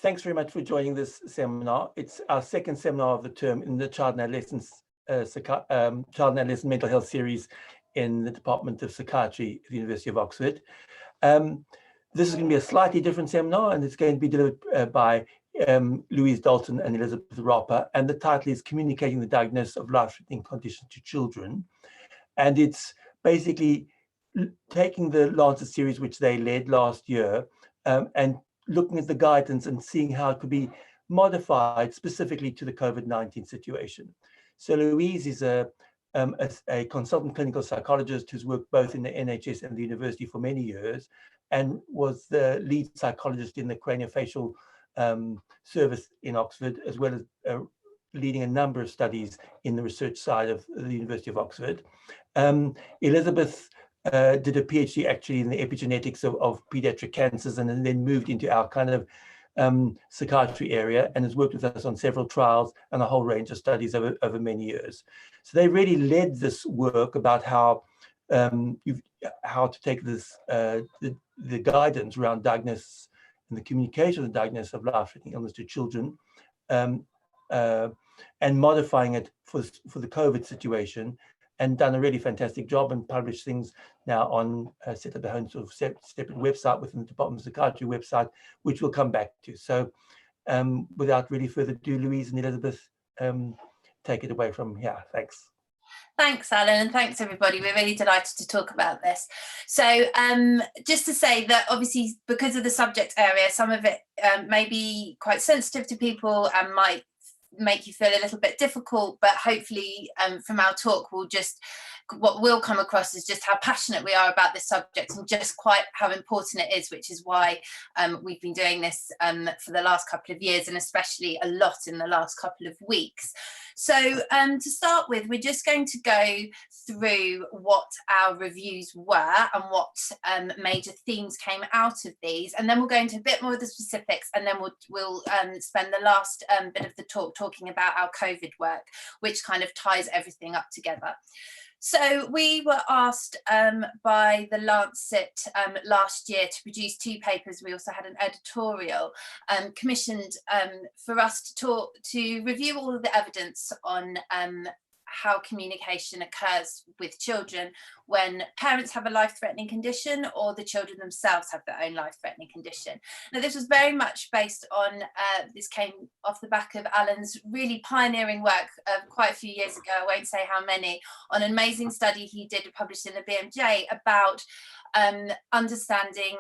thanks very much for joining this seminar. It's our second seminar of the term in the Child and Adolescent Mental Health series in the Department of Psychiatry at the University of Oxford. This is going to be a slightly different seminar, and it's going to be delivered by Louise, Dalton and Elizabeth Rapa, and the title is Communicating the Diagnosis of Life-Threatening Conditions to Children. And it's basically taking the Lancet series, which they led last year, and looking at the guidance and seeing how it could be modified specifically to the COVID-19 situation. So Louise is a consultant clinical psychologist who's worked both in the NHS and the university for many years, and was the lead psychologist in the craniofacial service in Oxford, as well as leading a number of studies in the research side of the University of Oxford. Elizabeth did a PhD actually in the epigenetics of pediatric cancers, and then moved into our kind of psychiatry area, and has worked with us on several trials and a whole range of studies over many years. So they really led this work about how to take this the guidance around diagnosis and the communication of the diagnosis of life-threatening illness to children, and modifying it for the COVID situation, and done a really fantastic job and published things now on set up their own sort of separate website within the Department of Psychiatry website, which we'll come back to. So without really further ado, Louise and Elizabeth, take it away from here. Thanks. Thanks, Alan, and thanks everybody. We're really delighted to talk about this. So just to say that obviously because of the subject area, some of it may be quite sensitive to people and might make you feel a little bit difficult, but hopefully from our talk what will come across is just how passionate we are about this subject and just quite how important it is, which is why we've been doing this for the last couple of years, and especially a lot in the last couple of weeks. So to start with, we're just going to go through what our reviews were and what major themes came out of these, and then we'll go into a bit more of the specifics, and then we'll spend the last bit of the talk talking about our COVID work, which kind of ties everything up together. So we were asked by the Lancet last year to produce 2 papers. We also had an editorial commissioned for us to review all of the evidence on how communication occurs with children when parents have a life-threatening condition or the children themselves have their own life-threatening condition. Now, this was very much based on, this came off the back of Alan's really pioneering work quite a few years ago, I won't say how many, on an amazing study he did published in the BMJ about understanding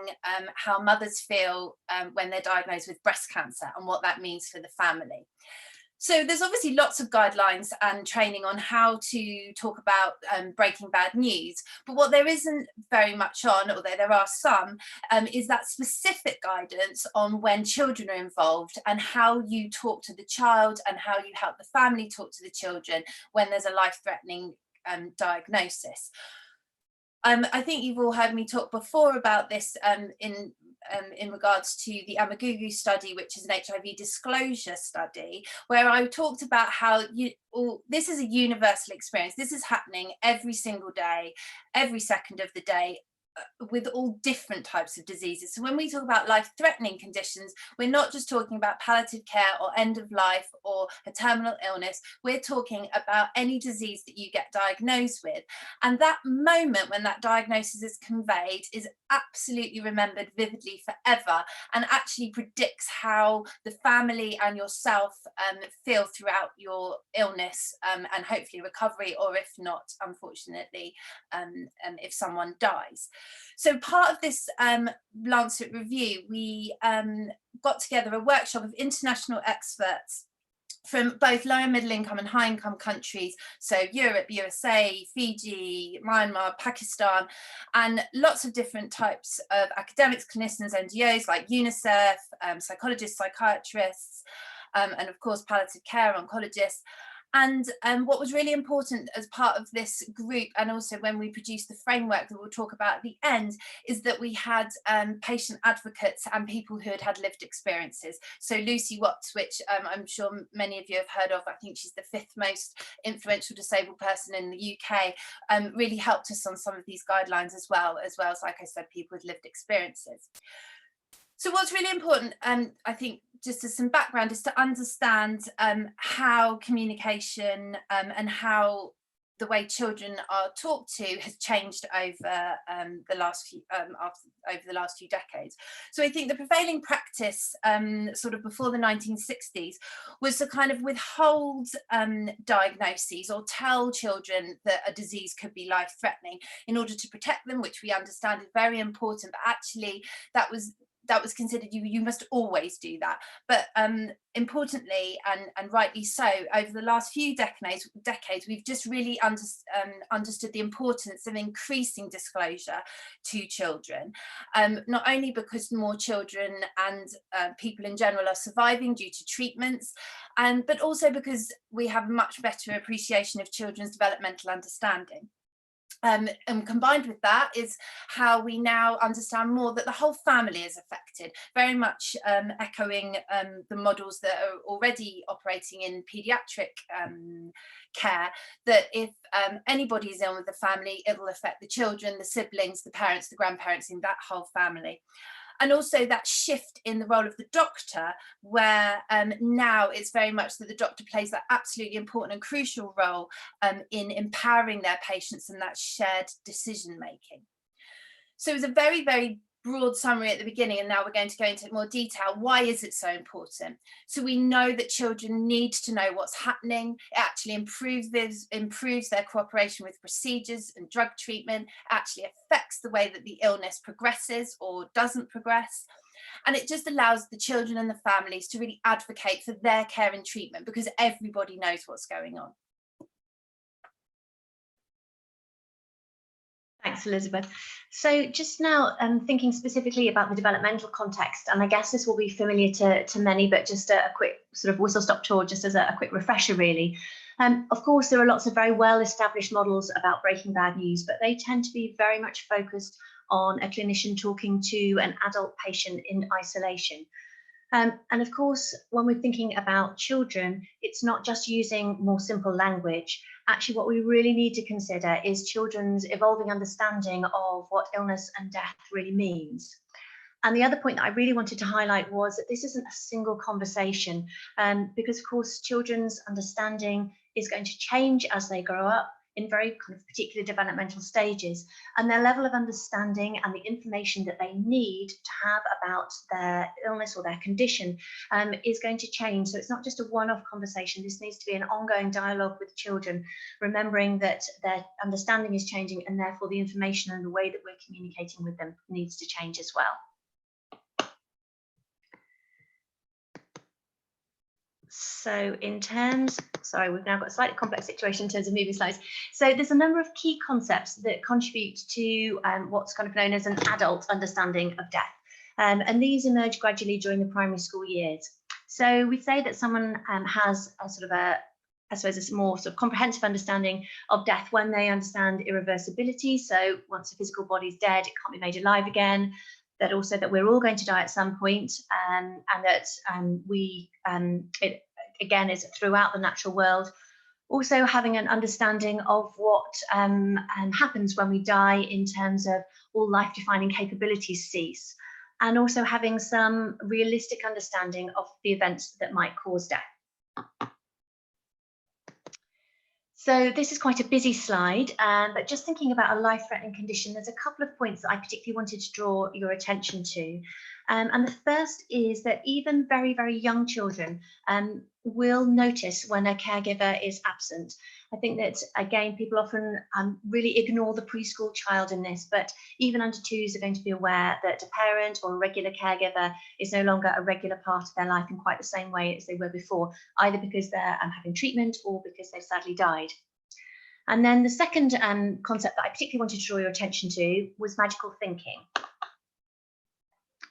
how mothers feel when they're diagnosed with breast cancer and what that means for the family. So there's obviously lots of guidelines and training on how to talk about breaking bad news, but what there isn't very much on, although there are some, is that specific guidance on when children are involved and how you talk to the child and how you help the family talk to the children when there's a life-threatening diagnosis. I think you've all heard me talk before about this in regards to the Amagugu study, which is an HIV disclosure study, where I talked about how this is a universal experience. This is happening every single day, every second of the day, with all different types of diseases. So when we talk about life-threatening conditions, we're not just talking about palliative care or end of life or a terminal illness. We're talking about any disease that you get diagnosed with. And that moment when that diagnosis is conveyed is absolutely remembered vividly forever, and actually predicts how the family and yourself feel throughout your illness and hopefully recovery, or if not, unfortunately, if someone dies. So part of this Lancet review, we got together a workshop of international experts from both low and middle income and high income countries, so Europe, USA, Fiji, Myanmar, Pakistan, and lots of different types of academics, clinicians, NGOs like UNICEF, psychologists, psychiatrists, and of course palliative care oncologists. And what was really important as part of this group, and also when we produced the framework that we'll talk about at the end, is that we had patient advocates and people who had had lived experiences. So Lucy Watts, which I'm sure many of you have heard of, I think she's the 5th most influential disabled person in the UK, really helped us on some of these guidelines as well as, like I said, people with lived experiences. So what's really important, I think, just as some background, is to understand how communication and how the way children are talked to has changed over the last few decades. So I think the prevailing practice, sort of before the 1960s, was to kind of withhold diagnoses or tell children that a disease could be life-threatening in order to protect them, which we understand is very important. But actually, that was considered, you must always do that. But importantly, and rightly so, over the last few decades, we've just really understood the importance of increasing disclosure to children, not only because more children and people in general are surviving due to treatments, but also because we have a much better appreciation of children's developmental understanding. And combined with that is how we now understand more that the whole family is affected, very much echoing the models that are already operating in paediatric care, that if anybody is ill with the family, it will affect the children, the siblings, the parents, the grandparents, in that whole family. And also that shift in the role of the doctor, where now it's very much that the doctor plays that absolutely important and crucial role in empowering their patients and that shared decision making. So it was a very, very broad summary at the beginning, and now we're going to go into more detail. Why is it so important? So we know that children need to know what's happening. It actually improves their cooperation with procedures and drug treatment. It actually affects the way that the illness progresses or doesn't progress. And it just allows the children and the families to really advocate for their care and treatment, because everybody knows what's going on. Thanks, Elizabeth. So just now, thinking specifically about the developmental context, and I guess this will be familiar to many, but just a quick sort of whistle-stop tour, just as a quick refresher, really. Of course, there are lots of very well-established models about breaking bad news, but they tend to be very much focused on a clinician talking to an adult patient in isolation. And of course, when we're thinking about children, it's not just using more simple language. Actually, what we really need to consider is children's evolving understanding of what illness and death really means. And the other point that I really wanted to highlight was that this isn't a single conversation, because of course, children's understanding is going to change as they grow up in very kind of particular developmental stages, and their level of understanding and the information that they need to have about their illness or their condition is going to change. So it's not just a one-off conversation. This needs to be an ongoing dialogue with children, remembering that their understanding is changing, and therefore the information and the way that we're communicating with them needs to change as well. So in terms, sorry, we've now got a slightly complex situation in terms of moving slides. So there's a number of key concepts that contribute to what's kind of known as an adult understanding of death. And these emerge gradually during the primary school years. So we say that someone has a sort of I suppose, a more sort of comprehensive understanding of death when they understand irreversibility. So once the physical body's dead, it can't be made alive again. That also that we're all going to die at some point, and that it again is throughout the natural world. Also having an understanding of what happens when we die in terms of all life-defining capabilities cease, and also having some realistic understanding of the events that might cause death. So this is quite a busy slide, but just thinking about a life-threatening condition, there's a couple of points that I particularly wanted to draw your attention to. And the first is that even very, very young children will notice when a caregiver is absent. I think that, again, people often really ignore the preschool child in this, but even under twos are going to be aware that a parent or a regular caregiver is no longer a regular part of their life in quite the same way as they were before, either because they're having treatment or because they've sadly died. And then the second concept that I particularly wanted to draw your attention to was magical thinking.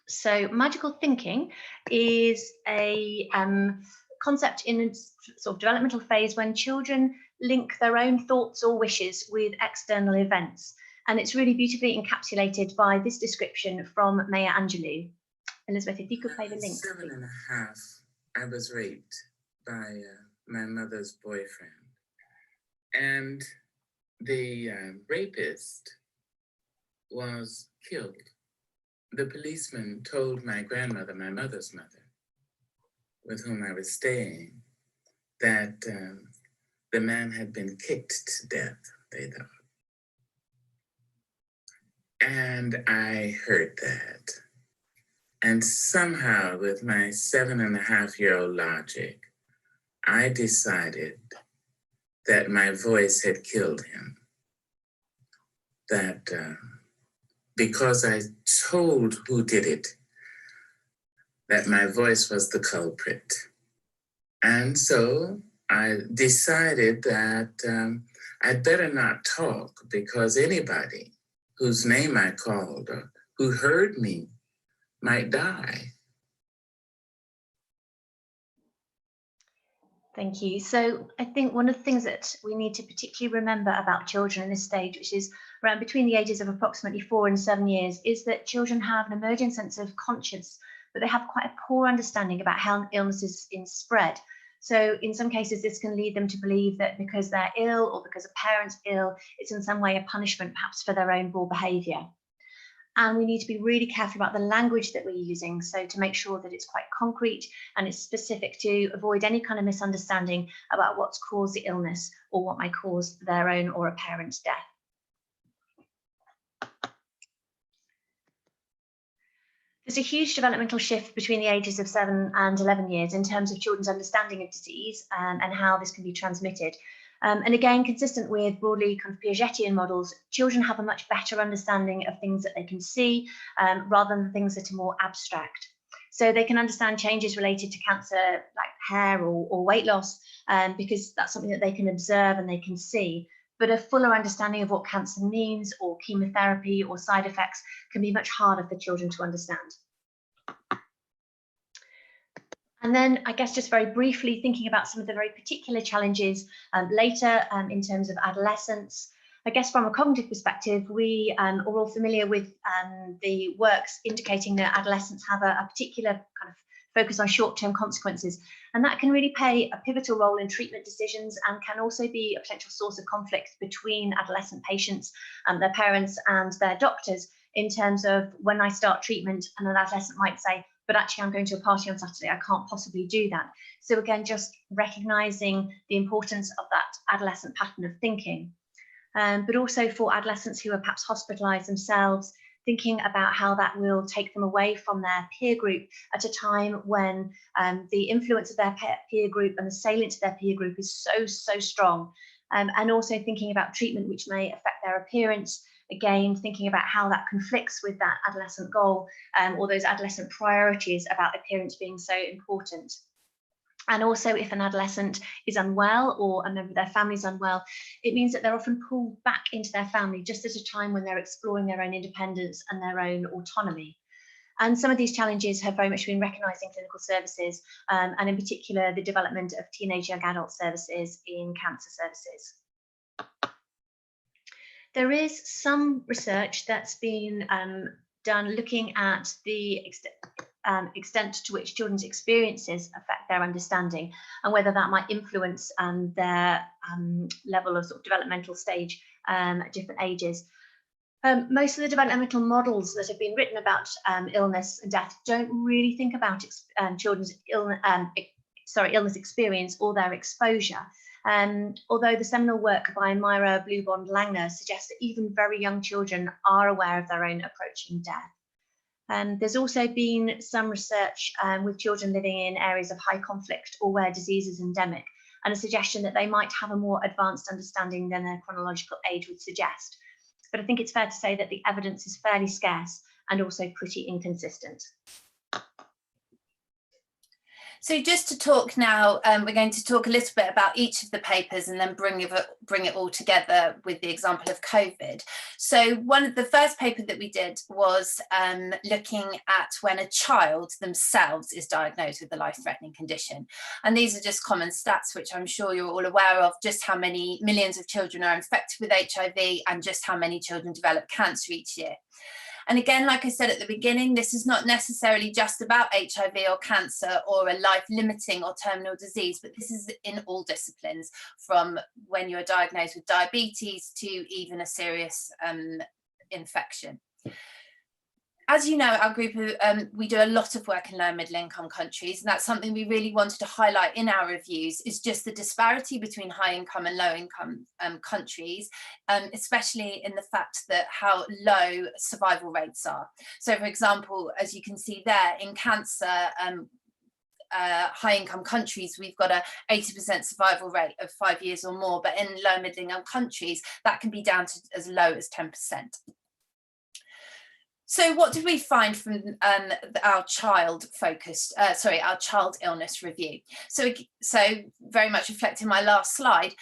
So magical thinking is a concept in a sort of developmental phase when children link their own thoughts or wishes with external events. And it's really beautifully encapsulated by this description from Maya Angelou. Elizabeth, if you could play the link. 7.5, I was raped by my mother's boyfriend. And the rapist was killed the policeman told my grandmother, my mother's mother, with whom I was staying, that the man had been kicked to death, they thought. And I heard that. And somehow, with my 7.5-year-old logic, I decided that my voice had killed him. That because I told who did it, that my voice was the culprit. And so I decided that I'd better not talk, because anybody whose name I called or who heard me might die. Thank you. So I think one of the things that we need to particularly remember about children in this stage, which is around between the ages of approximately 4 and 7 years, is that children have an emerging sense of conscience, but they have quite a poor understanding about how illnesses is spread. So in some cases, this can lead them to believe that because they're ill or because a parent's ill, it's in some way a punishment, perhaps for their own poor behaviour. And we need to be really careful about the language that we're using, so to make sure that it's quite concrete and it's specific, to avoid any kind of misunderstanding about what's caused the illness or what might cause their own or a parent's death. There's a huge developmental shift between the ages of 7 and 11 years in terms of children's understanding of disease and how this can be transmitted. And again, consistent with broadly kind of Piagetian models, children have a much better understanding of things that they can see rather than things that are more abstract. So they can understand changes related to cancer, like hair or weight loss, because that's something that they can observe and they can see. But a fuller understanding of what cancer means, or chemotherapy or side effects, can be much harder for children to understand. And then I guess just very briefly thinking about some of the very particular challenges later in terms of adolescence. I guess from a cognitive perspective, we are all familiar with the works indicating that adolescents have a particular kind of focus on short-term consequences, and that can really play a pivotal role in treatment decisions and can also be a potential source of conflict between adolescent patients and their parents and their doctors, in terms of when I start treatment and an adolescent might say, but actually I'm going to a party on Saturday, I can't possibly do that. So again, just recognising the importance of that adolescent pattern of thinking. But also for adolescents who are perhaps hospitalised themselves, thinking about how that will take them away from their peer group at a time when the influence of their peer group and the salience of their peer group is so strong. And also thinking about treatment which may affect their appearance, again, thinking about how that conflicts with that adolescent goal or those adolescent priorities about appearance being so important. And also, if an adolescent is unwell or a member of their family is unwell, it means that they're often pulled back into their family just at a time when they're exploring their own independence and their own autonomy. And some of these challenges have very much been recognised in clinical services, and in particular, the development of teenage young adult services in cancer services. There is some research that's been done looking at the extent to which children's experiences affect their understanding and whether that might influence their level of, sort of developmental stage at different ages. Most of the developmental models that have been written about illness and death don't really think about children's illness experience or their exposure. Although the seminal work by Myra Bluebond-Langner suggests that even very young children are aware of their own approaching death. There's also been some research with children living in areas of high conflict or where disease is endemic, and a suggestion that they might have a more advanced understanding than their chronological age would suggest. But I think it's fair to say that the evidence is fairly scarce and also pretty inconsistent. So just to talk now, we're going to talk a little bit about each of the papers and then bring it all together with the example of COVID. So the first paper that we did was looking at when a child themselves is diagnosed with a life-threatening condition. And these are just common stats, which I'm sure you're all aware of, just how many millions of children are infected with HIV and just how many children develop cancer each year. And again, like I said at the beginning, this is not necessarily just about HIV or cancer or a life-limiting or terminal disease, but this is in all disciplines, from when you're diagnosed with diabetes to even a serious infection. as you know, our group, we do a lot of work in low and middle income countries, and that's something we really wanted to highlight in our reviews, is just the disparity between high income and low income countries, especially in the fact that how low survival rates are. So for example, as you can see there, in cancer, high income countries, we've got a 80% survival rate of 5 years or more, but in low and middle income countries, that can be down to as low as 10%. So what did we find from our child illness review? So very much reflecting my last slide,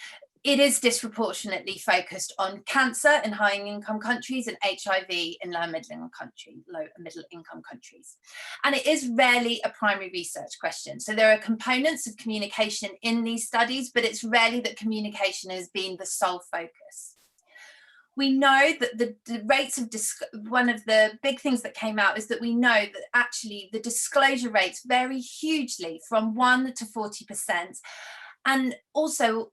it is disproportionately focused on cancer in high income countries and HIV in low and middle income countries. And it is rarely a primary research question. So there are components of communication in these studies, but it's rarely that communication has been the sole focus. We know that the rates of one of the big things that came out is that we know that actually the disclosure rates vary hugely from 1 to 40%. And also,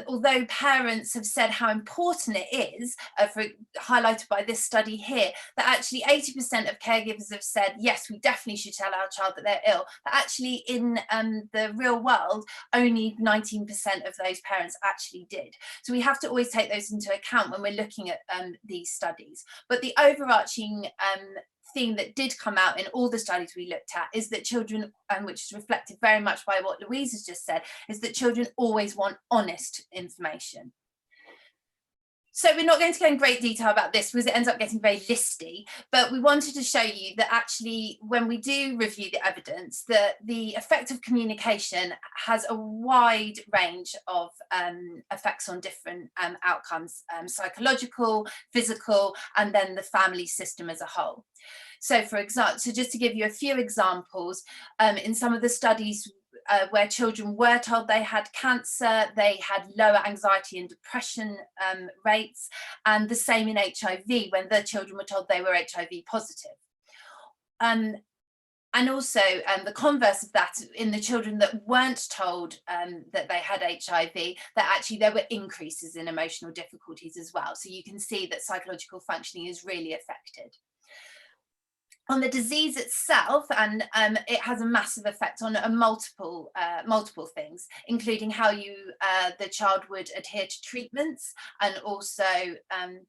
although parents have said how important it is, highlighted by this study here, that actually 80% of caregivers have said, yes, we definitely should tell our child that they're ill, but actually in the real world, only 19% of those parents actually did. So we have to always take those into account when we're looking at these studies. But the overarching theme that did come out in all the studies we looked at is that children, which is reflected very much by what Louise has just said, is that children always want honest information. So we're not going to go in great detail about this because it ends up getting very listy, but we wanted to show you that actually when we do review the evidence, that the effect of communication has a wide range of effects on different outcomes, psychological, physical, and then the family system as a whole. So for example, so just to give you a few examples, in some of the studies where children were told they had cancer, they had lower anxiety and depression rates, and the same in HIV when the children were told they were HIV positive. And also the converse of that, in the children that weren't told that they had HIV, that actually there were increases in emotional difficulties as well. So you can see that psychological functioning is really affected. On the disease itself, and it has a massive effect on multiple things, including how the child would adhere to treatments, and also and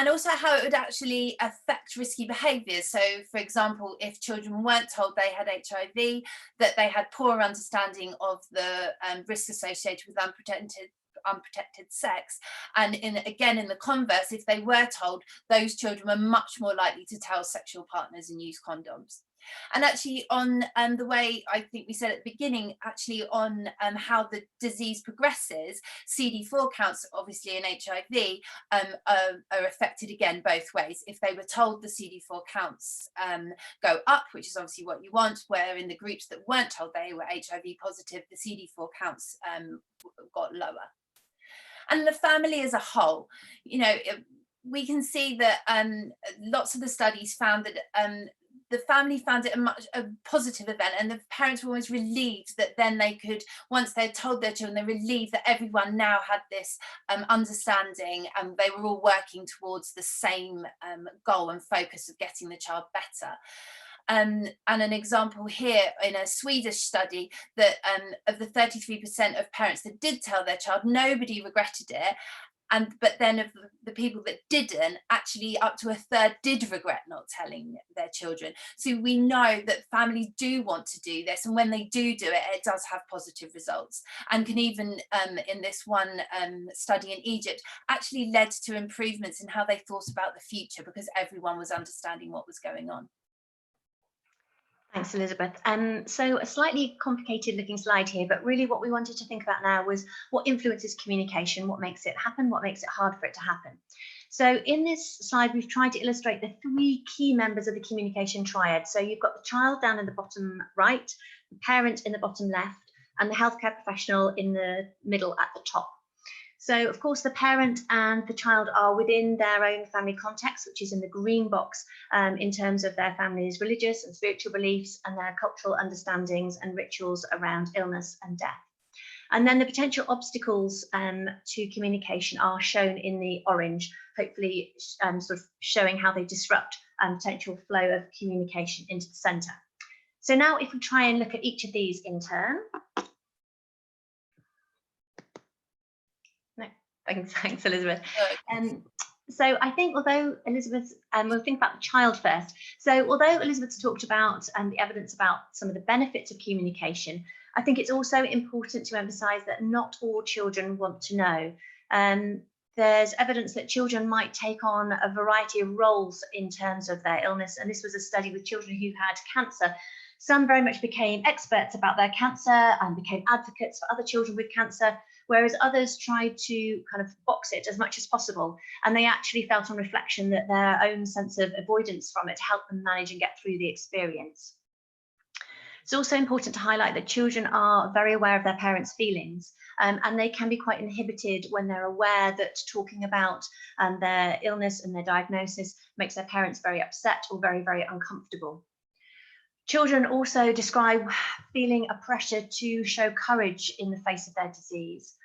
also how it would actually affect risky behaviours. So, for example, if children weren't told they had HIV, that they had poor understanding of the risks associated with unprotected sex, and again in the converse, if they were told, those children were much more likely to tell sexual partners and use condoms. And actually on the way, I think we said at the beginning, actually on how the disease progresses, CD4 counts obviously in HIV are affected again both ways. If they were told the CD4 counts go up, which is obviously what you want, where in the groups that weren't told they were HIV positive, the CD4 counts got lower. And the family as a whole, you know, we can see that lots of the studies found that the family found it a positive event, and the parents were always relieved that then they could, once they'd told their children, they're relieved that everyone now had this understanding, and they were all working towards the same goal and focus of getting the child better. And an example here in a Swedish study, that of the 33% of parents that did tell their child, nobody regretted it. But then of the people that didn't, actually up to a third did regret not telling their children. So we know that families do want to do this, and when they do it, it does have positive results, and can even in this one study in Egypt actually led to improvements in how they thought about the future, because everyone was understanding what was going on. Thanks, Elizabeth. So a slightly complicated looking slide here, but really what we wanted to think about now was what influences communication, what makes it happen, what makes it hard for it to happen. So in this slide, we've tried to illustrate the 3 key members of the communication triad. So you've got the child down in the bottom right, the parent in the bottom left, and the healthcare professional in the middle at the top. So, of course, the parent and the child are within their own family context, which is in the green box, in terms of their family's religious and spiritual beliefs and their cultural understandings and rituals around illness and death. And then the potential obstacles to communication are shown in the orange hopefully sort of showing how they disrupt potential flow of communication into the centre. So now if we try and look at each of these in turn. No, thanks Elizabeth. So I think although Elizabeth, we'll think about the child first. So although Elizabeth's talked about the evidence about some of the benefits of communication, I think it's also important to emphasise that not all children want to know. There's evidence that children might take on a variety of roles in terms of their illness. And this was a study with children who had cancer. Some very much became experts about their cancer and became advocates for other children with cancer, whereas others tried to kind of box it as much as possible. And they actually felt on reflection that their own sense of avoidance from it helped them manage and get through the experience. It's also important to highlight that children are very aware of their parents' feelings, and they can be quite inhibited when they're aware that talking about their illness and their diagnosis makes their parents very upset or very, very uncomfortable. Children also describe feeling a pressure to show courage in the face of their disease.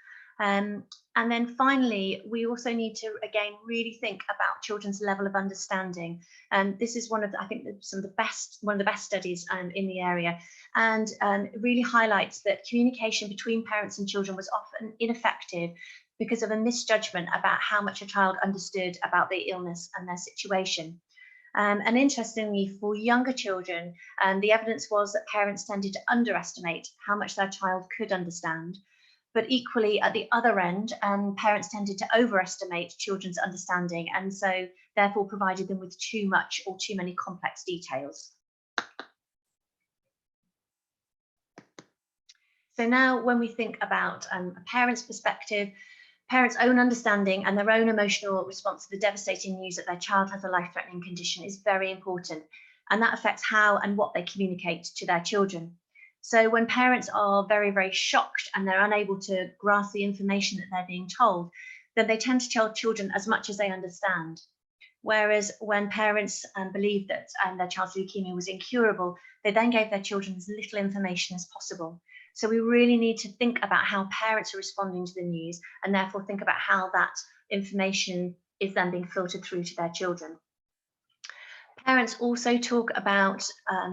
And then finally, we also need to, again, really think about children's level of understanding. And this is one of the, I think, one of the best studies in the area, and it really highlights that communication between parents and children was often ineffective because of a misjudgment about how much a child understood about their illness and their situation. And interestingly, for younger children, the evidence was that parents tended to underestimate how much their child could understand. But equally, at the other end, parents tended to overestimate children's understanding, and so therefore provided them with too much or too many complex details. So now when we think about a parent's perspective, parents' own understanding and their own emotional response to the devastating news that their child has a life-threatening condition is very important, and that affects how and what they communicate to their children. So when parents are very, very shocked and they're unable to grasp the information that they're being told, then they tend to tell children as much as they understand. Whereas when parents believed that their child's leukemia was incurable, they then gave their children as little information as possible. So we really need to think about how parents are responding to the news, and therefore think about how that information is then being filtered through to their children. Parents also talk about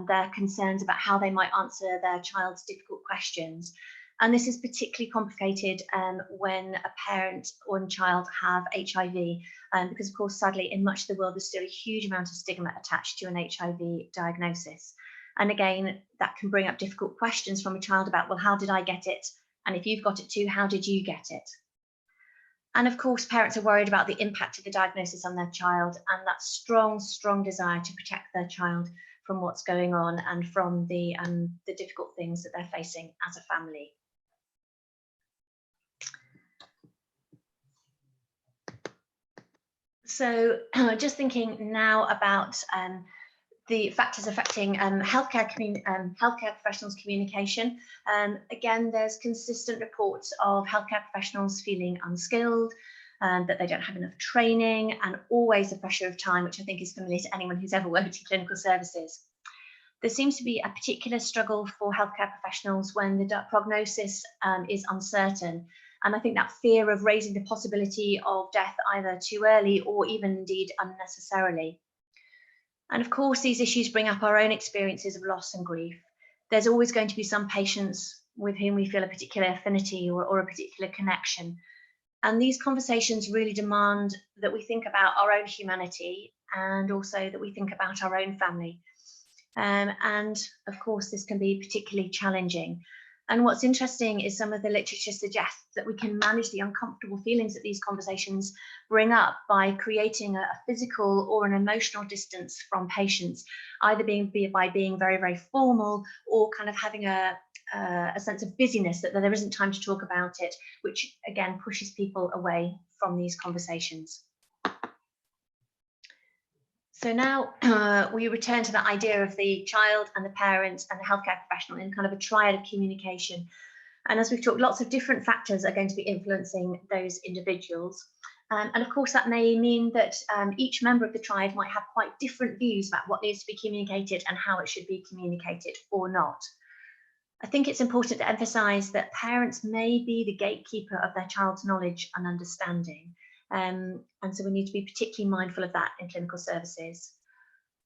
their concerns about how they might answer their child's difficult questions. And this is particularly complicated when a parent or a child have HIV, because of course, sadly, in much of the world, there's still a huge amount of stigma attached to an HIV diagnosis. And again, that can bring up difficult questions from a child about, well, how did I get it? And if you've got it too, how did you get it? And of course, parents are worried about the impact of the diagnosis on their child and that strong, strong desire to protect their child from what's going on and from the difficult things that they're facing as a family. So just thinking now about the factors affecting healthcare professionals' communication. Again, there's consistent reports of healthcare professionals feeling unskilled, that they don't have enough training, and always the pressure of time, which I think is familiar to anyone who's ever worked in clinical services. There seems to be a particular struggle for healthcare professionals when the prognosis is uncertain. And I think that fear of raising the possibility of death either too early or even indeed unnecessarily. And of course, these issues bring up our own experiences of loss and grief. There's always going to be some patients with whom we feel a particular affinity or a particular connection. And these conversations really demand that we think about our own humanity and also that we think about our own family. And of course, this can be particularly challenging. And what's interesting is some of the literature suggests that we can manage the uncomfortable feelings that these conversations bring up by creating a physical or an emotional distance from patients, either by being very, very formal or kind of having a sense of busyness that there isn't time to talk about it, which again pushes people away from these conversations. So now we return to the idea of the child and the parent and the healthcare professional in kind of a triad of communication. And as we've talked, lots of different factors are going to be influencing those individuals. And of course, that may mean that each member of the triad might have quite different views about what needs to be communicated and how it should be communicated or not. I think it's important to emphasize that parents may be the gatekeeper of their child's knowledge and understanding. And so we need to be particularly mindful of that in clinical services.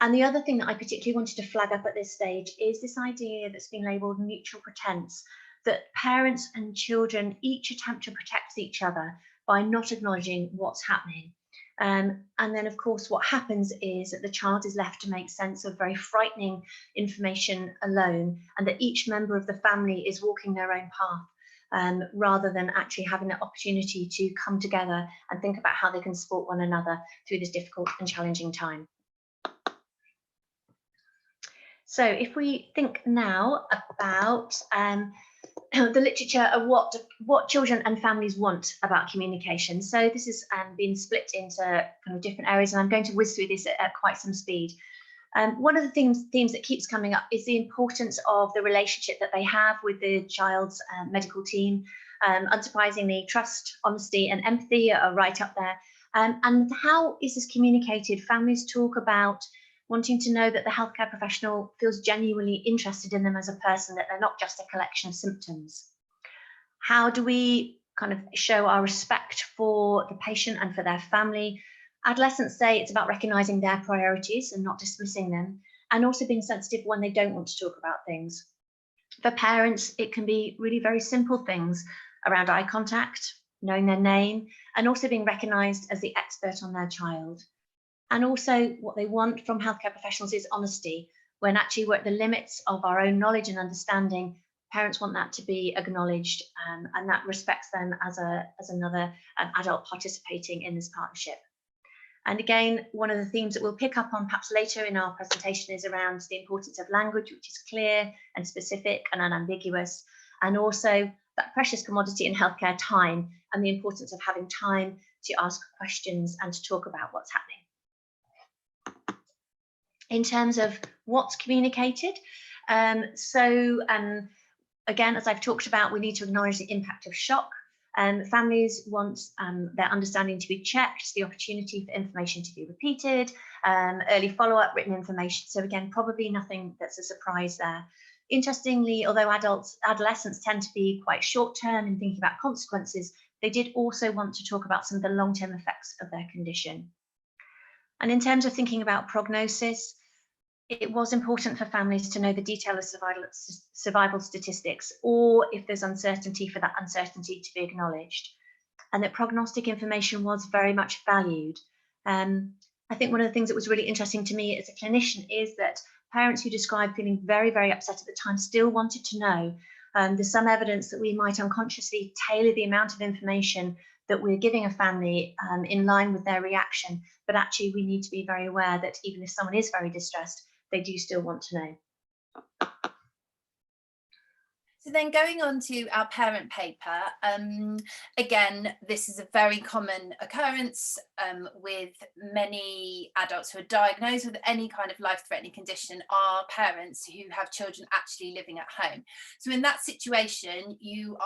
And the other thing that I particularly wanted to flag up at this stage is this idea that's been labelled mutual pretense, that parents and children each attempt to protect each other by not acknowledging what's happening. And then, of course, what happens is that the child is left to make sense of very frightening information alone, and that each member of the family is walking their own path, rather than actually having the opportunity to come together and think about how they can support one another through this difficult and challenging time. So if we think now about the literature of what children and families want about communication. So this has been split into kind of different areas, and I'm going to whiz through this at quite some speed. One of the themes that keeps coming up is the importance of the relationship that they have with the child's medical team. Unsurprisingly, trust, honesty, and empathy are right up there. And how is this communicated? Families talk about wanting to know that the healthcare professional feels genuinely interested in them as a person, that they're not just a collection of symptoms. How do we kind of show our respect for the patient and for their family? Adolescents say it's about recognizing their priorities and not dismissing them, and also being sensitive when they don't want to talk about things. For parents, it can be really very simple things around eye contact, knowing their name, and also being recognized as the expert on their child. And also what they want from healthcare professionals is honesty. When actually we're at the limits of our own knowledge and understanding, parents want that to be acknowledged, and that respects them as another adult participating in this partnership. And again, one of the themes that we'll pick up on perhaps later in our presentation is around the importance of language, which is clear and specific and unambiguous, and also that precious commodity in healthcare, time, and the importance of having time to ask questions and to talk about what's happening. In terms of what's communicated, again, as I've talked about, we need to acknowledge the impact of shock. Families want their understanding to be checked, the opportunity for information to be repeated, early follow-up, written information. So again, probably nothing that's a surprise there. Interestingly, although adolescents tend to be quite short-term in thinking about consequences, they did also want to talk about some of the long-term effects of their condition. And in terms of thinking about prognosis, it was important for families to know the detail of survival statistics, or if there's uncertainty, for that uncertainty to be acknowledged, and that prognostic information was very much valued. I think one of the things that was really interesting to me as a clinician is that parents who described feeling very, very upset at the time still wanted to know. There's some evidence that we might unconsciously tailor the amount of information that we're giving a family in line with their reaction, but actually we need to be very aware that even if someone is very distressed, they do still want to know. So then going on to our parent paper, again, this is a very common occurrence with many adults who are diagnosed with any kind of life-threatening condition are parents who have children actually living at home. So in that situation, you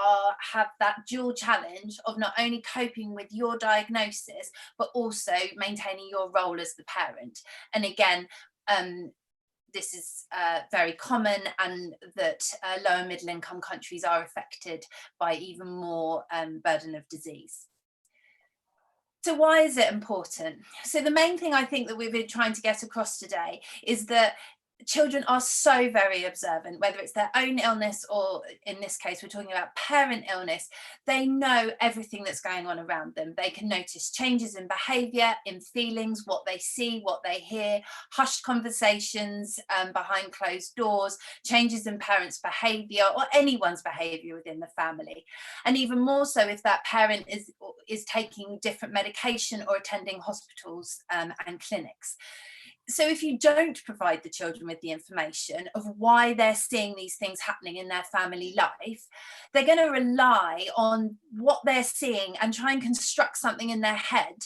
have that dual challenge of not only coping with your diagnosis, but also maintaining your role as the parent. And again, this is very common, and that low and middle income countries are affected by even more burden of disease. So why is it important? So the main thing I think that we've been trying to get across today is that children are so very observant, whether it's their own illness or in this case, we're talking about parent illness. They know everything that's going on around them. They can notice changes in behavior, in feelings, what they see, what they hear, hushed conversations behind closed doors, changes in parents' behavior or anyone's behavior within the family. And even more so if that parent is taking different medication or attending hospitals and clinics. So if you don't provide the children with the information of why they're seeing these things happening in their family life, they're going to rely on what they're seeing and try and construct something in their head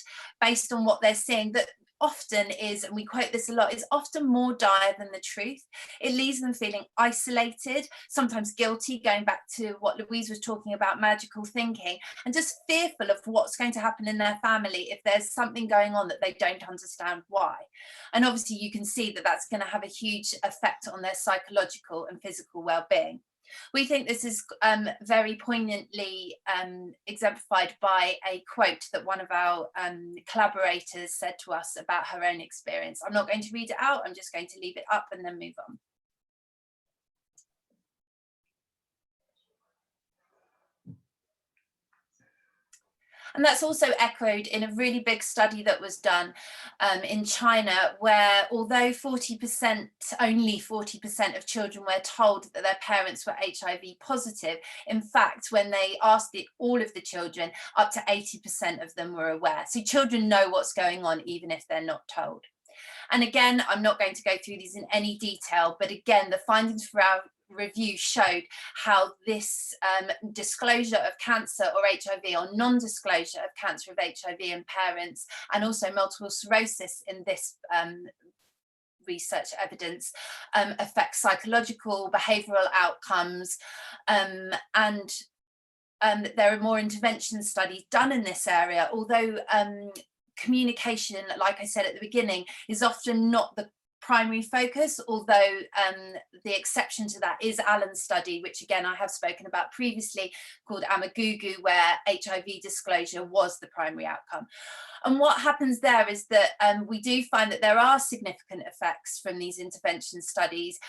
based on what they're seeing that often is, and we quote this a lot, is often more dire than the truth. It leaves them feeling isolated, sometimes guilty, going back to what Louise was talking about, magical thinking, and just fearful of what's going to happen in their family if there's something going on that they don't understand why. And obviously you can see that that's going to have a huge effect on their psychological and physical well-being. We think this is very poignantly exemplified by a quote that one of our collaborators said to us about her own experience. I'm not going to read it out, I'm just going to leave it up and then move on. And that's also echoed in a really big study that was done in China, where although only 40% of children were told that their parents were HIV positive, in fact, when they asked all of the children, up to 80% of them were aware. So children know what's going on, even if they're not told. And again, I'm not going to go through these in any detail, but again, the findings for our review showed how this disclosure of cancer or HIV, or non-disclosure of cancer of HIV in parents, and also multiple sclerosis in this research evidence affects psychological, behavioural outcomes, and there are more intervention studies done in this area, although communication, like I said at the beginning, is often not the primary focus, although the exception to that is Alan's study, which again I have spoken about previously, called Amagugu, where HIV disclosure was the primary outcome. And what happens there is that we do find that there are significant effects from these intervention studies,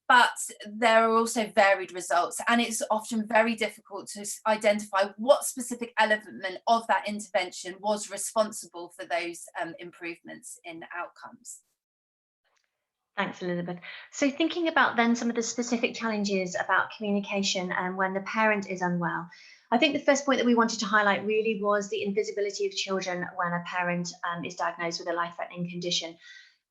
but there are also varied results, and it's often very difficult to identify what specific element of that intervention was responsible for those improvements in outcomes. Thanks, Elizabeth. So thinking about then some of the specific challenges about communication and when the parent is unwell, I think the first point that we wanted to highlight really was the invisibility of children when a parent is diagnosed with a life-threatening condition.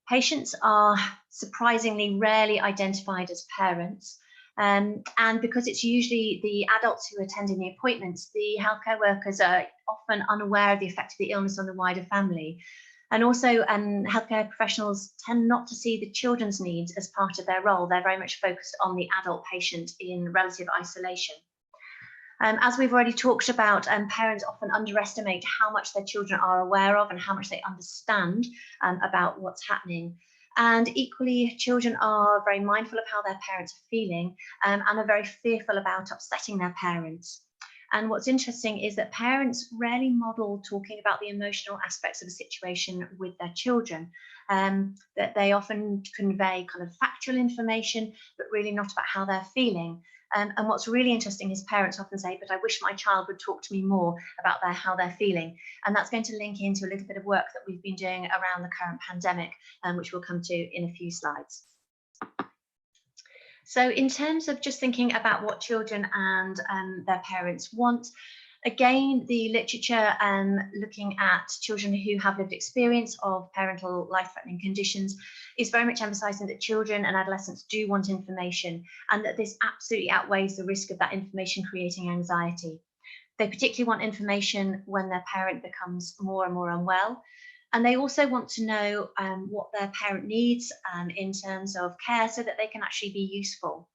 Patients are surprisingly rarely identified as parents, and because it's usually the adults who are attending the appointments, the healthcare workers are often unaware of the effect of the illness on the wider family. And also healthcare professionals tend not to see the children's needs as part of their role. They're very much focused on the adult patient in relative isolation. As we've already talked about, parents often underestimate how much their children are aware of and how much they understand about what's happening. And equally, children are very mindful of how their parents are feeling and are very fearful about upsetting their parents. And what's interesting is that parents rarely model talking about the emotional aspects of a situation with their children, that they often convey kind of factual information, but really not about how they're feeling. And what's really interesting is parents often say, but I wish my child would talk to me more about how they're feeling. And that's going to link into a little bit of work that we've been doing around the current pandemic, which we'll come to in a few slides. So in terms of just thinking about what children and their parents want, again, the literature looking at children who have lived experience of parental life-threatening conditions is very much emphasising that children and adolescents do want information, and that this absolutely outweighs the risk of that information creating anxiety. They particularly want information when their parent becomes more and more unwell. And they also want to know what their parent needs in terms of care so that they can actually be useful.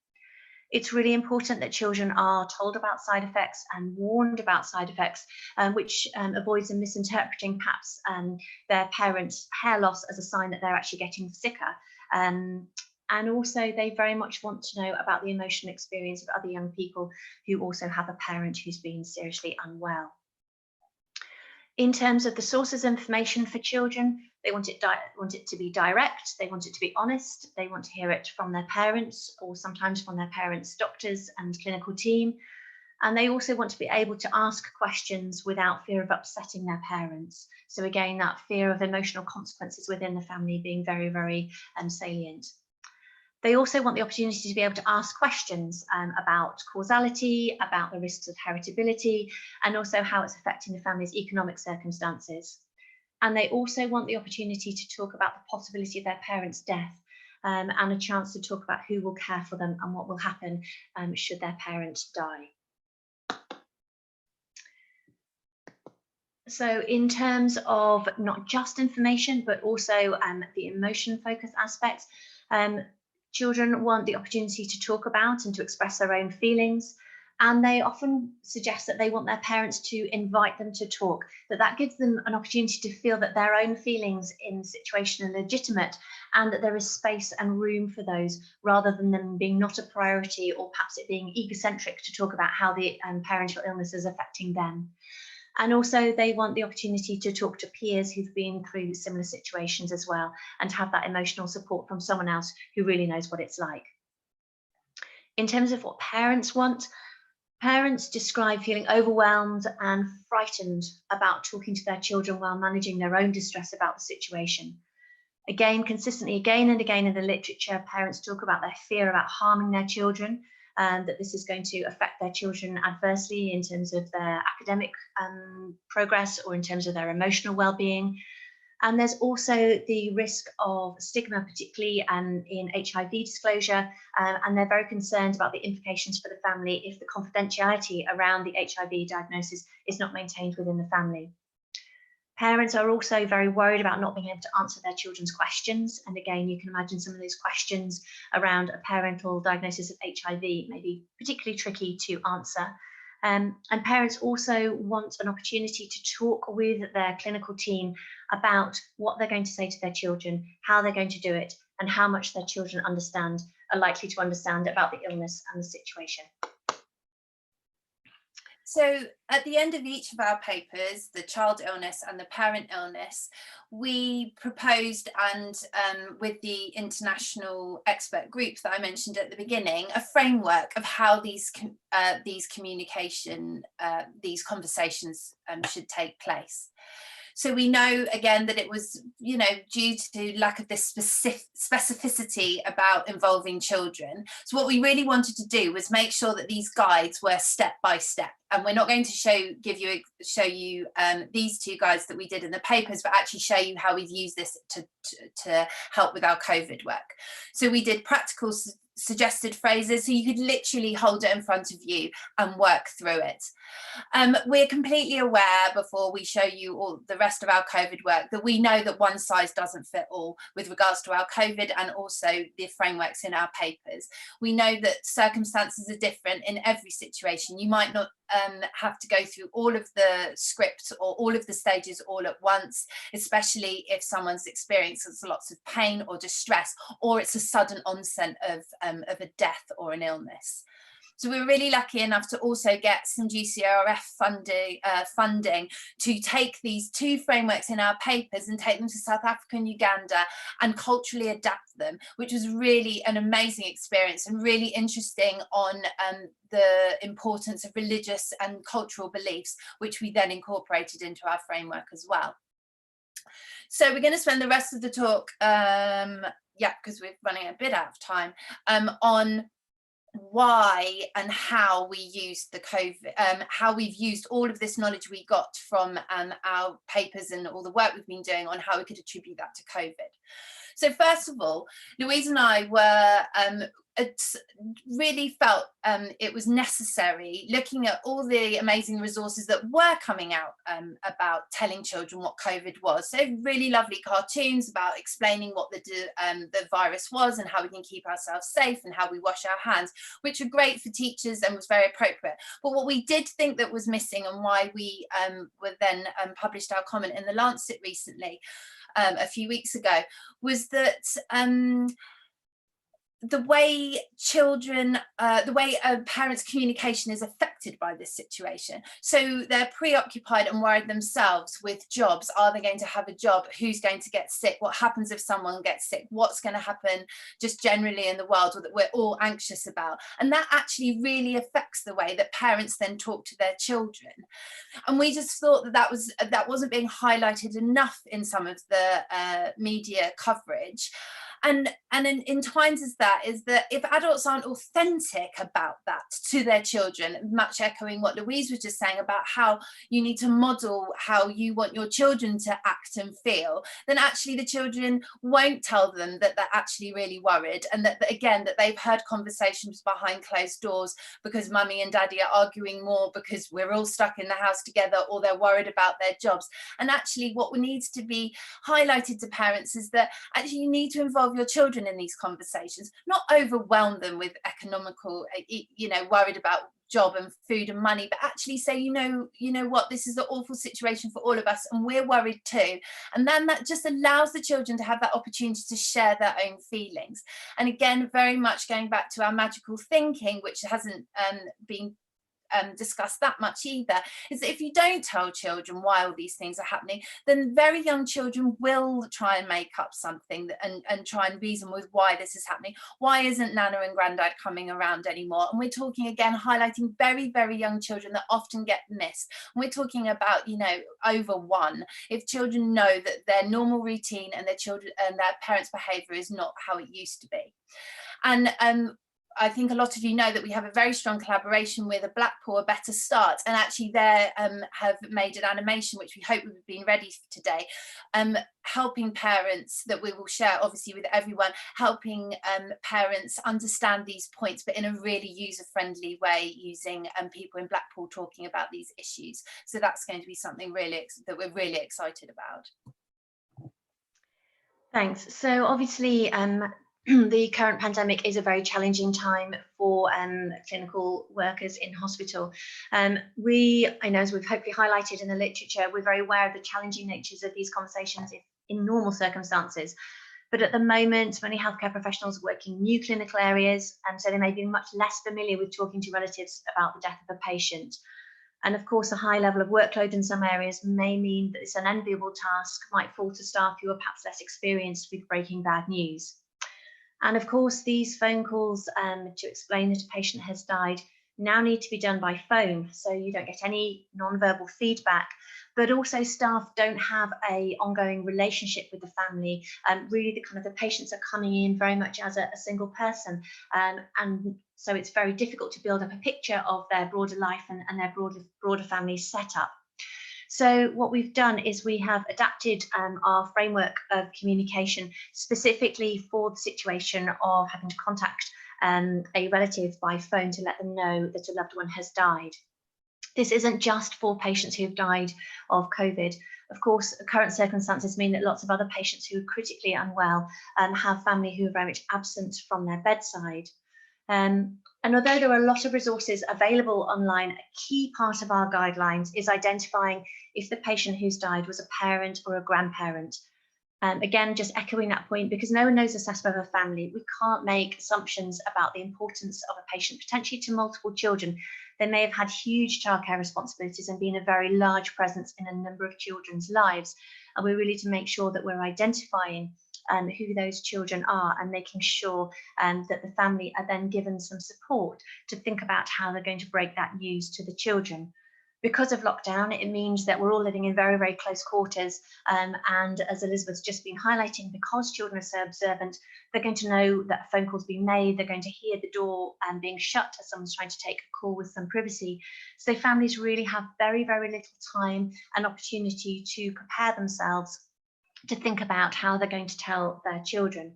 It's really important that children are told about side effects and warned about side effects, which avoids them misinterpreting perhaps their parents' hair loss as a sign that they're actually getting sicker. And also they very much want to know about the emotional experience of other young people who also have a parent who's been seriously unwell. In terms of the sources of information for children, they want it to be direct, they want it to be honest, they want to hear it from their parents or sometimes from their parents' doctors and clinical team. And they also want to be able to ask questions without fear of upsetting their parents. So again, that fear of emotional consequences within the family being very, very salient. They also want the opportunity to be able to ask questions about causality, about the risks of heritability, and also how it's affecting the family's economic circumstances. And they also want the opportunity to talk about the possibility of their parents' death and a chance to talk about who will care for them and what will happen should their parents die. So in terms of not just information, but also the emotion-focused aspects, children want the opportunity to talk about and to express their own feelings. And they often suggest that they want their parents to invite them to talk, that gives them an opportunity to feel that their own feelings in the situation are legitimate and that there is space and room for those, rather than them being not a priority or perhaps it being egocentric to talk about how the parental illness is affecting them. And also they want the opportunity to talk to peers who've been through similar situations as well, and to have that emotional support from someone else who really knows what it's like. In terms of what parents want, parents describe feeling overwhelmed and frightened about talking to their children while managing their own distress about the situation. Again, consistently, again and again in the literature, parents talk about their fear about harming their children, and that this is going to affect their children adversely in terms of their academic progress or in terms of their emotional well-being. And there's also the risk of stigma, particularly in HIV disclosure, and they're very concerned about the implications for the family if the confidentiality around the HIV diagnosis is not maintained within the family. Parents are also very worried about not being able to answer their children's questions. And again, you can imagine some of those questions around a parental diagnosis of HIV may be particularly tricky to answer. And parents also want an opportunity to talk with their clinical team about what they're going to say to their children, how they're going to do it, and how much their children are likely to understand about the illness and the situation. So at the end of each of our papers, the child illness and the parent illness, we proposed, and with the international expert group that I mentioned at the beginning, a framework of how these conversations should take place. So we know, again, that it was, due to lack of this specificity about involving children. So what we really wanted to do was make sure that these guides were step by step. And we're not going to show you these two guides that we did in the papers, but actually show you how we've used this to help with our COVID work. So we did practical suggested phrases, so you could literally hold it in front of you and work through it. We're completely aware, before we show you all the rest of our COVID work, that we know that one size doesn't fit all with regards to our COVID and also the frameworks in our papers. We know that circumstances are different in every situation. You might not have to go through all of the scripts or all of the stages all at once, especially if someone's experiencing lots of pain or distress, or it's a sudden onset of a death or an illness. So we're really lucky enough to also get some GCRF funding to take these two frameworks in our papers and take them to South Africa and Uganda and culturally adapt them, which was really an amazing experience and really interesting on the importance of religious and cultural beliefs, which we then incorporated into our framework as well. So we're going to spend the rest of the talk, because we're running a bit out of time, on why and how we used the COVID, how we've used all of this knowledge we got from our papers and all the work we've been doing on how we could attribute that to COVID. So first of all, Louise and I were really felt it was necessary, looking at all the amazing resources that were coming out about telling children what COVID was. So really lovely cartoons about explaining what the virus was and how we can keep ourselves safe and how we wash our hands, which were great for teachers and was very appropriate. But what we did think that was missing, and why we were then published our comment in the Lancet recently, a few weeks ago, was that the way parents' communication is affected by this situation. So they're preoccupied and worried themselves with jobs. Are they going to have a job? Who's going to get sick? What happens if someone gets sick? What's going to happen just generally in the world that we're all anxious about? And that actually really affects the way that parents then talk to their children. And we just thought that wasn't being highlighted enough in some of the media coverage. And in times as that is that if adults aren't authentic about that to their children, much echoing what Louise was just saying about how you need to model how you want your children to act and feel, then actually the children won't tell them that they're actually really worried, and that again, that they've heard conversations behind closed doors because mummy and daddy are arguing more because we're all stuck in the house together, or they're worried about their jobs. And actually what needs to be highlighted to parents is that actually you need to involve involve your children in these conversations, not overwhelm them with economical, worried about job and food and money, but actually say, you know what, this is an awful situation for all of us and we're worried too. And then that just allows the children to have that opportunity to share their own feelings. And again, very much going back to our magical thinking, which hasn't been discussed that much either, is that if you don't tell children why all these things are happening, then very young children will try and make up something and try and reason with why this is happening. Why isn't Nana and Grandad coming around anymore? And we're talking again, highlighting very, very young children that often get missed. And we're talking about, over 1. If children know that their normal routine and their children and their parents' behaviour is not how it used to be. And I think a lot of you know that we have a very strong collaboration with a Blackpool, A Better Start, and actually they have made an animation which we hope we've been ready for today, helping parents, that we will share obviously with everyone, helping parents understand these points but in a really user-friendly way, using people in Blackpool talking about these issues. So that's going to be something really that we're really excited about. Thanks. So obviously the current pandemic is a very challenging time for clinical workers in hospital. I know, as we've hopefully highlighted in the literature, we're very aware of the challenging natures of these conversations in normal circumstances. But at the moment, many healthcare professionals are working in new clinical areas, and so they may be much less familiar with talking to relatives about the death of a patient. And of course, a high level of workload in some areas may mean that this unenviable task might fall to staff who are perhaps less experienced with breaking bad news. And of course, these phone calls to explain that a patient has died now need to be done by phone, so you don't get any non-verbal feedback, but also staff don't have an ongoing relationship with the family. Really, the patients are coming in very much as a single person, and so it's very difficult to build up a picture of their broader life and their broader family setup. So what we've done is we have adapted our framework of communication specifically for the situation of having to contact a relative by phone to let them know that a loved one has died. This isn't just for patients who have died of COVID. Of course, current circumstances mean that lots of other patients who are critically unwell have family who are very much absent from their bedside. And although there are a lot of resources available online, a key part of our guidelines is identifying if the patient who's died was a parent or a grandparent. Again, just echoing that point, because no one knows the setup of a family, we can't make assumptions about the importance of a patient potentially to multiple children. They may have had huge childcare responsibilities and been a very large presence in a number of children's lives. And we really need to make sure that we're identifying who those children are and making sure that the family are then given some support to think about how they're going to break that news to the children. Because of lockdown, it means that we're all living in very, very close quarters. And as Elizabeth's just been highlighting, because children are so observant, they're going to know that a phone call's been made, they're going to hear the door being shut as someone's trying to take a call with some privacy. So families really have very, very little time and opportunity to prepare themselves to think about how they're going to tell their children.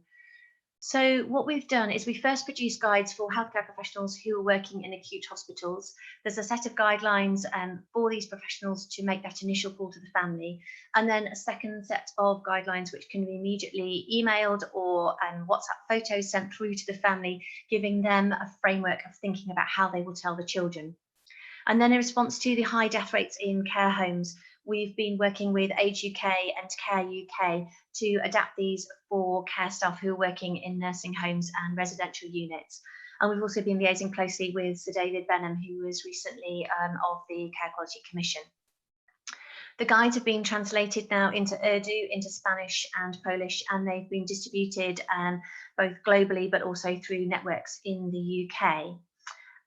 So what we've done is we first produced guides for healthcare professionals who are working in acute hospitals. There's a set of guidelines for these professionals to make that initial call to the family, and then a second set of guidelines which can be immediately emailed or WhatsApp photos sent through to the family, giving them a framework of thinking about how they will tell the children. And then in response to the high death rates in care homes, we've been working with Age UK and Care UK to adapt these for care staff who are working in nursing homes and residential units. And we've also been liaising closely with Sir David Benham, who was recently of the Care Quality Commission. The guides have been translated now into Urdu, into Spanish and Polish, and they've been distributed both globally but also through networks in the UK.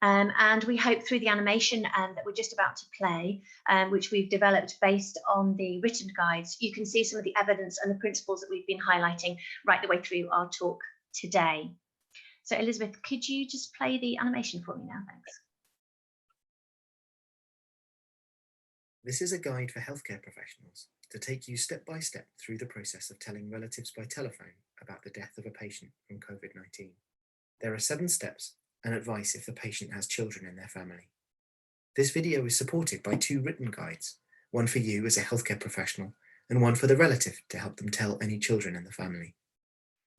And we hope through the animation that we're just about to play, which we've developed based on the written guides, you can see some of the evidence and the principles that we've been highlighting right the way through our talk today. So Elizabeth, could you just play the animation for me now? Thanks. This is a guide for healthcare professionals to take you step by step through the process of telling relatives by telephone about the death of a patient from COVID-19. There are 7 steps and advice if the patient has children in their family. This video is supported by 2 written guides, one for you as a healthcare professional and one for the relative to help them tell any children in the family.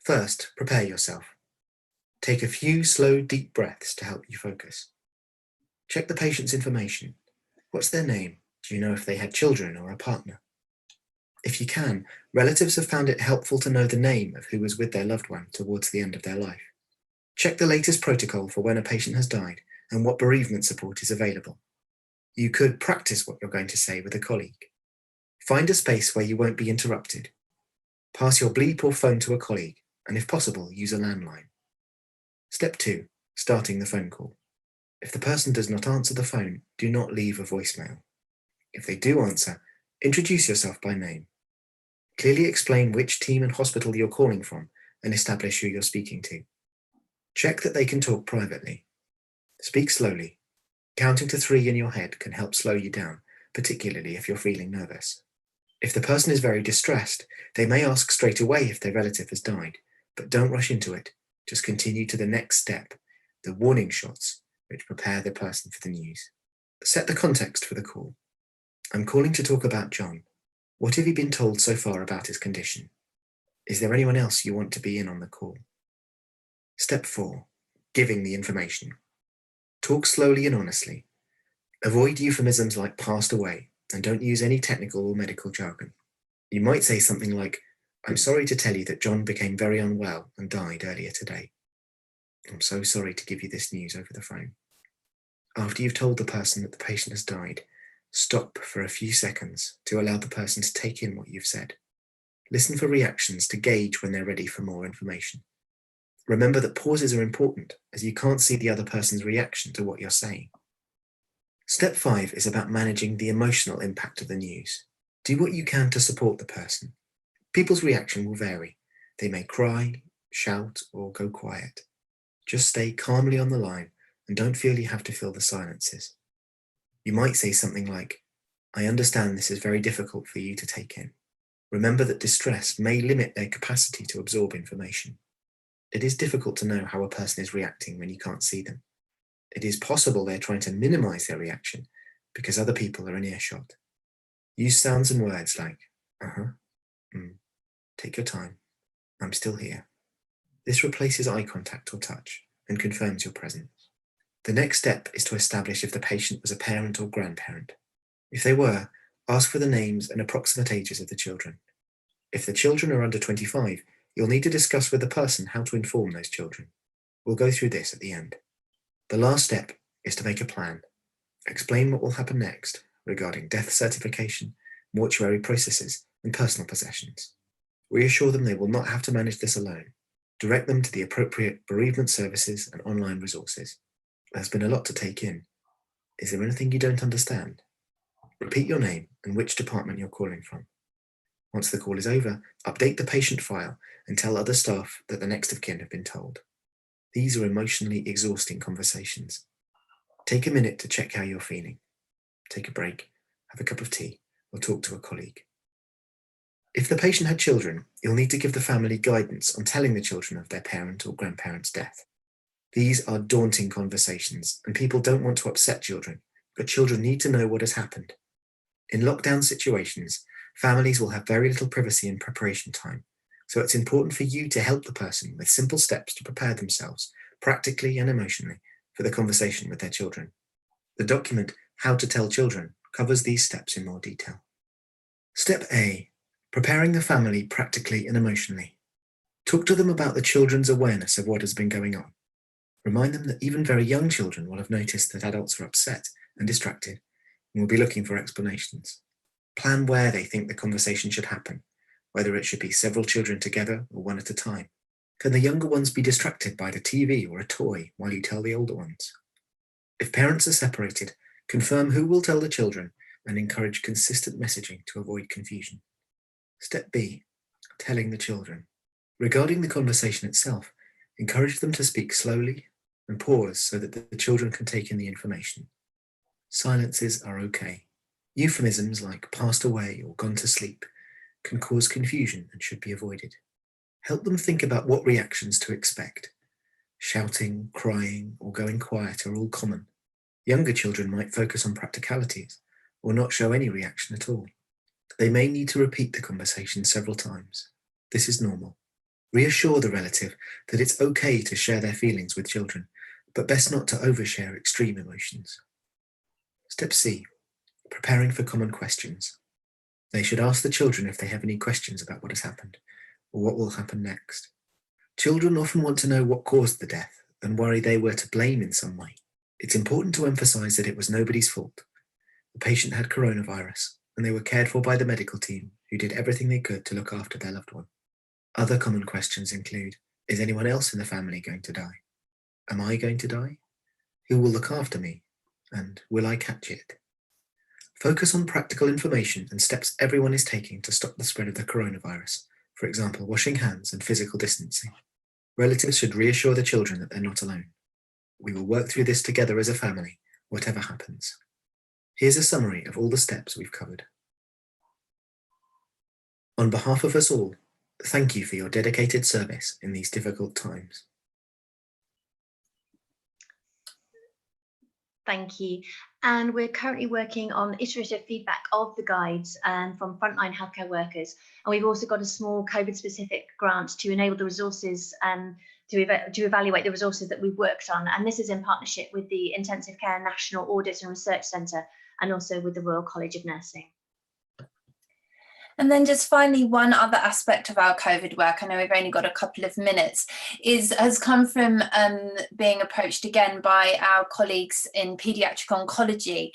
First, prepare yourself. Take a few slow, deep breaths to help you focus. Check the patient's information. What's their name? Do you know if they had children or a partner? If you can, relatives have found it helpful to know the name of who was with their loved one towards the end of their life. Check the latest protocol for when a patient has died and what bereavement support is available. You could practice what you're going to say with a colleague. Find a space where you won't be interrupted. Pass your bleep or phone to a colleague, and if possible, use a landline. Step 2, starting the phone call. If the person does not answer the phone, do not leave a voicemail. If they do answer, introduce yourself by name. Clearly explain which team and hospital you're calling from and establish who you're speaking to. Check that they can talk privately. Speak slowly. Counting to 3 in your head can help slow you down, particularly if you're feeling nervous. If the person is very distressed, they may ask straight away if their relative has died, but don't rush into it. Just continue to the next step, the warning shots, which prepare the person for the news. Set the context for the call. I'm calling to talk about John. What have you been told so far about his condition? Is there anyone else you want to be in on the call? Step 4, giving the information. Talk slowly and honestly. Avoid euphemisms like passed away, and don't use any technical or medical jargon. You might say something like, I'm sorry to tell you that John became very unwell and died earlier today. I'm so sorry to give you this news over the phone. After you've told the person that the patient has died, stop for a few seconds to allow the person to take in what you've said. Listen for reactions to gauge when they're ready for more information. Remember that pauses are important, as you can't see the other person's reaction to what you're saying. Step 5 is about managing the emotional impact of the news. Do what you can to support the person. People's reaction will vary. They may cry, shout, or go quiet. Just stay calmly on the line and don't feel you have to fill the silences. You might say something like, I understand this is very difficult for you to take in. Remember that distress may limit their capacity to absorb information. It is difficult to know how a person is reacting when you can't see them. It is possible they're trying to minimize their reaction because other people are in earshot. Use sounds and words like, take your time, I'm still here. This replaces eye contact or touch and confirms your presence. The next step is to establish if the patient was a parent or grandparent. If they were, ask for the names and approximate ages of the children. If the children are under 25, you'll need to discuss with the person how to inform those children. We'll go through this at the end. The last step is to make a plan. Explain what will happen next regarding death certification, mortuary processes, and personal possessions. Reassure them they will not have to manage this alone. Direct them to the appropriate bereavement services and online resources. There's been a lot to take in. Is there anything you don't understand? Repeat your name and which department you're calling from. Once the call is over, update the patient file and tell other staff that the next of kin have been told. These are emotionally exhausting conversations. Take a minute to check how you're feeling. Take a break, have a cup of tea, or talk to a colleague. If the patient had children, you'll need to give the family guidance on telling the children of their parent or grandparent's death. These are daunting conversations, and people don't want to upset children, but children need to know what has happened. In lockdown situations, families will have very little privacy and preparation time, so it's important for you to help the person with simple steps to prepare themselves, practically and emotionally, for the conversation with their children. The document, How to Tell Children, covers these steps in more detail. Step A, preparing the family practically and emotionally. Talk to them about the children's awareness of what has been going on. Remind them that even very young children will have noticed that adults are upset and distracted and will be looking for explanations. Plan where they think the conversation should happen, whether it should be several children together or one at a time. Can the younger ones be distracted by the TV or a toy while you tell the older ones? If parents are separated, confirm who will tell the children and encourage consistent messaging to avoid confusion. Step B, telling the children. Regarding the conversation itself, encourage them to speak slowly and pause so that the children can take in the information. Silences are okay. Euphemisms like passed away or gone to sleep can cause confusion and should be avoided. Help them think about what reactions to expect. Shouting, crying, or going quiet are all common. Younger children might focus on practicalities or not show any reaction at all. They may need to repeat the conversation several times. This is normal. Reassure the relative that it's okay to share their feelings with children, but best not to overshare extreme emotions. Step C, preparing for common questions. They should ask the children if they have any questions about what has happened or what will happen next. Children often want to know what caused the death and worry they were to blame in some way. It's important to emphasize that it was nobody's fault. The patient had coronavirus and they were cared for by the medical team who did everything they could to look after their loved one. Other common questions include, is anyone else in the family going to die? Am I going to die? Who will look after me? And will I catch it? Focus on practical information and steps everyone is taking to stop the spread of the coronavirus, for example, washing hands and physical distancing. Relatives should reassure the children that they're not alone. We will work through this together as a family, whatever happens. Here's a summary of all the steps we've covered. On behalf of us all, thank you for your dedicated service in these difficult times. Thank you. And we're currently working on iterative feedback of the guides from frontline healthcare workers. And we've also got a small COVID-specific grant to enable the resources to evaluate the resources that we've worked on. And this is in partnership with the Intensive Care National Audit and Research Centre and also with the Royal College of Nursing. And then just finally, one other aspect of our COVID work, I know we've only got a couple of minutes, has come from being approached again by our colleagues in paediatric oncology,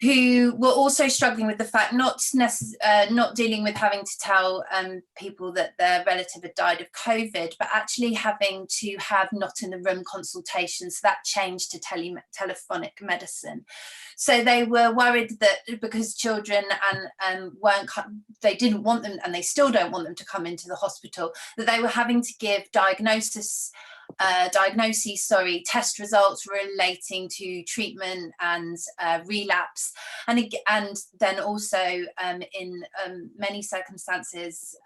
who were also struggling with the fact, not dealing with having to tell people that their relative had died of COVID, but actually having to have not in the room consultations. So that changed to telephonic medicine. So they were worried that because children they didn't want them, and they still don't want them to come into the hospital, that they were having to give test results relating to treatment and relapse, and then also in many circumstances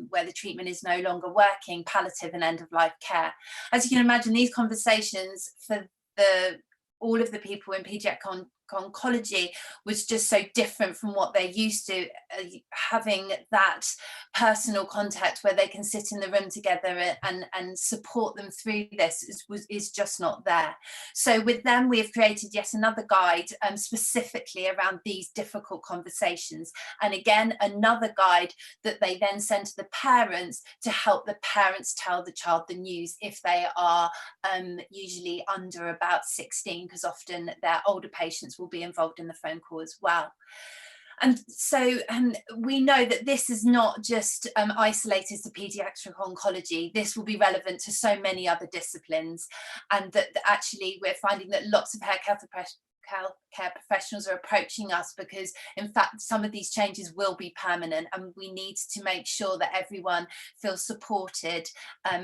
where the treatment is no longer working, palliative and end-of-life care. As you can imagine, these conversations for all of the people in paediatric oncology was just so different from what they're used to. Having that personal contact where they can sit in the room together and support them through this is just not there. So with them, we have created yet another guide specifically around these difficult conversations, and again another guide that they then send to the parents to help the parents tell the child the news if they are usually under about 16, because often their older patients will be involved in the phone call as well. And so we know that this is not just isolated to paediatric oncology. This will be relevant to so many other disciplines, and that actually we're finding that lots of healthcare professionals are approaching us because in fact some of these changes will be permanent, and we need to make sure that everyone feels supported,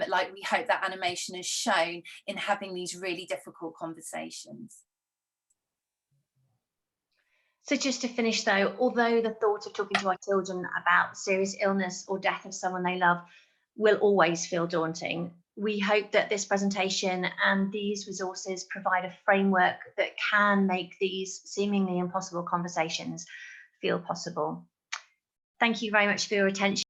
like we hope that animation has shown, in having these really difficult conversations. So just to finish though, although the thought of talking to our children about serious illness or death of someone they love will always feel daunting, we hope that this presentation and these resources provide a framework that can make these seemingly impossible conversations feel possible. Thank you very much for your attention.